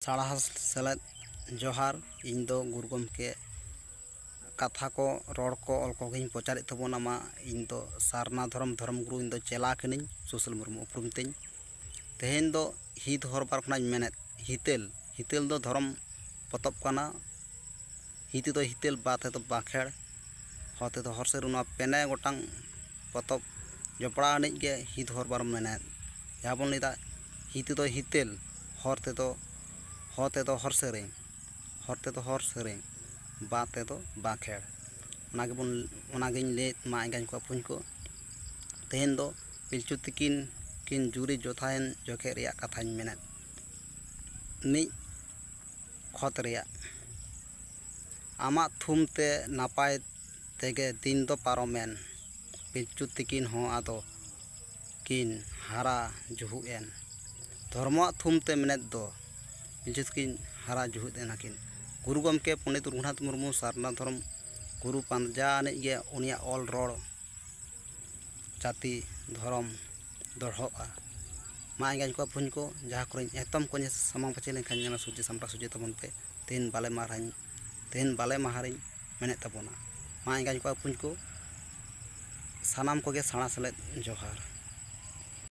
ᱥᱟᱬᱟᱥ ᱥᱮᱞᱮᱫ ᱡᱚᱦᱟᱨ। ᱤᱧ ᱫᱚ ᱜᱩᱨᱩ ᱜᱚᱢᱠᱮ ᱠᱟᱛᱷᱟ ᱠᱚ ᱨᱚᱲ ko ᱚᱞ ᱠᱚᱜᱮᱧ ᱯᱨᱚᱪᱟᱨᱮᱫ ᱛᱟᱵᱚᱱᱟ। ᱤᱧ ᱫᱚ ᱥᱟᱨᱱᱟ ᱫᱷᱚᱨᱚᱢ ᱜᱩᱨᱩ, ᱤᱧ ᱫᱚ ᱪᱮᱞᱟ ᱠᱟᱹᱱᱟᱹᱧ। ᱥᱩᱥᱤᱞ ᱢᱩᱨᱢᱩ ᱩᱯᱨᱩᱢ ᱛᱤᱧ। ᱛᱮᱦᱮᱧ ᱫᱚ ᱦᱤᱛ ᱦᱚᱨᱵᱟᱨ ᱠᱷᱚᱱᱟᱜ ᱤᱧ ᱢᱮᱱᱮᱫ ᱦᱤᱛᱟᱹᱞ ᱫᱚ ᱫᱷᱚᱨᱚᱢ ᱯᱚᱛᱚᱵ ᱠᱟᱱᱟ। ᱦᱤ ᱛᱮᱫᱚ ᱦᱤᱛᱟᱹᱞ, ᱵᱟ ᱛᱮᱫᱚ ᱵᱟᱸᱠᱷᱮᱲ, ᱦᱚ ᱛᱮᱫᱚ ᱦᱚᱨᱥᱮᱨ, ᱱᱚᱣᱟ ᱯᱮᱱᱮ ᱜᱚᱴᱟᱝ ᱯᱚᱛᱚᱵ ᱡᱚᱯᱲᱟᱣ ᱟᱹᱱᱤᱡ ᱜᱮ ᱦᱤᱛ ᱦᱚᱨᱵᱟᱨ ᱢᱮᱱᱮᱫ। ᱡᱟᱦᱟᱸ ᱵᱚᱱ ᱞᱟᱹᱭᱫᱟ ᱦᱤ ᱛᱮᱫᱚ ᱦᱤᱛᱟᱹᱞ, ᱦᱚ ᱛᱮᱫᱚ ᱦᱚᱨ ᱥᱮᱨᱮᱧ, ᱵᱟ ᱛᱮᱫᱚ ᱵᱟᱸᱠᱷᱮᱲ। ᱚᱱᱟᱜᱤᱧ ᱞᱟᱹᱭᱮᱫ ᱢᱟ ᱮᱸᱜᱟᱧ ᱠᱚ ᱟᱹᱯᱩᱧ ᱠᱚ। ᱛᱮᱦᱮᱧ ᱫᱚ ᱯᱤᱞᱪᱩ ᱛᱤᱠᱤᱱ ᱠᱤᱱ ᱡᱩᱨᱤ ᱡᱚᱛᱷᱟᱭᱮᱱ ᱡᱚᱠᱷᱮᱡ ᱨᱮᱭᱟᱜ ᱠᱟᱛᱷᱟᱧ ᱢᱮᱱᱮᱫ। ᱢᱤᱫ ᱠᱷᱚᱛ ᱨᱮᱭᱟᱜ। ᱟᱢᱟᱜ ᱛᱷᱩᱢ ᱛᱮ ᱱᱟᱯᱟᱭ ᱛᱮᱜᱮ ᱫᱤᱱ ᱫᱚ ᱯᱟᱨᱚᱢᱮᱱ, ᱯᱤᱞᱪᱩ ᱛᱤᱠᱤᱱ ᱦᱚᱸ ᱟᱫᱚ ᱠᱤᱱ ᱦᱟᱨᱟ ᱡᱩᱦᱩᱜ ᱮᱱ। ᱫᱷᱚᱨᱢᱚᱣᱟᱜ ᱛᱷᱩᱢ ᱛᱮ ᱢᱮᱱᱮᱫ ᱫᱚ ᱯᱤᱞᱪᱩ ᱛᱤᱠᱤᱱ ᱦᱟᱨᱟ ᱡᱩᱦᱩᱜ ᱮᱱᱟᱠᱤᱱ। ᱜᱩᱨᱩ ᱜᱚᱢᱠᱮ ᱯᱚᱱᱰᱤᱛ ᱨᱚᱜᱷᱩᱱᱟᱛᱷ ᱢᱩᱨᱢᱩ ᱥᱟᱨᱱᱟ ᱫᱷᱚᱨᱚᱢ ᱜᱩᱨᱩ ᱯᱟᱸᱡᱟ ᱟᱹᱱᱤᱡ ᱜᱮ ᱩᱱᱤᱭᱟᱜ ᱚᱞ ᱨᱚᱲ ᱡᱟᱹᱛᱤ ᱫᱷᱚᱨᱚᱢ ᱫᱚᱲᱦᱚᱜᱼᱟ। ᱢᱟ ᱮᱸᱜᱟᱧ ᱠᱚ ᱟᱹᱯᱩᱧ ᱠᱚ, ᱡᱟᱦᱟᱸ ᱠᱚᱨᱮᱧ ᱮᱛᱚᱢ ᱠᱚᱧ ᱥᱟᱢᱟᱝ ᱯᱟᱪᱷᱮ ᱞᱮᱱᱠᱷᱟᱱ ᱧᱮᱞᱟ ᱥᱚᱡᱷᱮ ᱥᱟᱢᱴᱟᱣ ᱥᱚᱡᱷᱮ ᱛᱟᱵᱚᱱ ᱯᱮ। ᱛᱮᱦᱮᱧ ᱵᱟᱞᱮ ᱢᱟᱦᱟ ᱨᱤᱧ ᱢᱮᱱᱮᱫ ᱛᱟᱵᱚᱱᱟ। ᱢᱟ ᱮᱸᱜᱟᱧ ᱠᱚ ᱟᱹᱯᱩᱧ ᱠᱚ, ᱥᱟᱱᱟᱢ ᱠᱚᱜᱮ ᱥᱟᱬᱟ ᱥᱮᱞᱮᱫ ᱡᱚᱦᱟᱨ।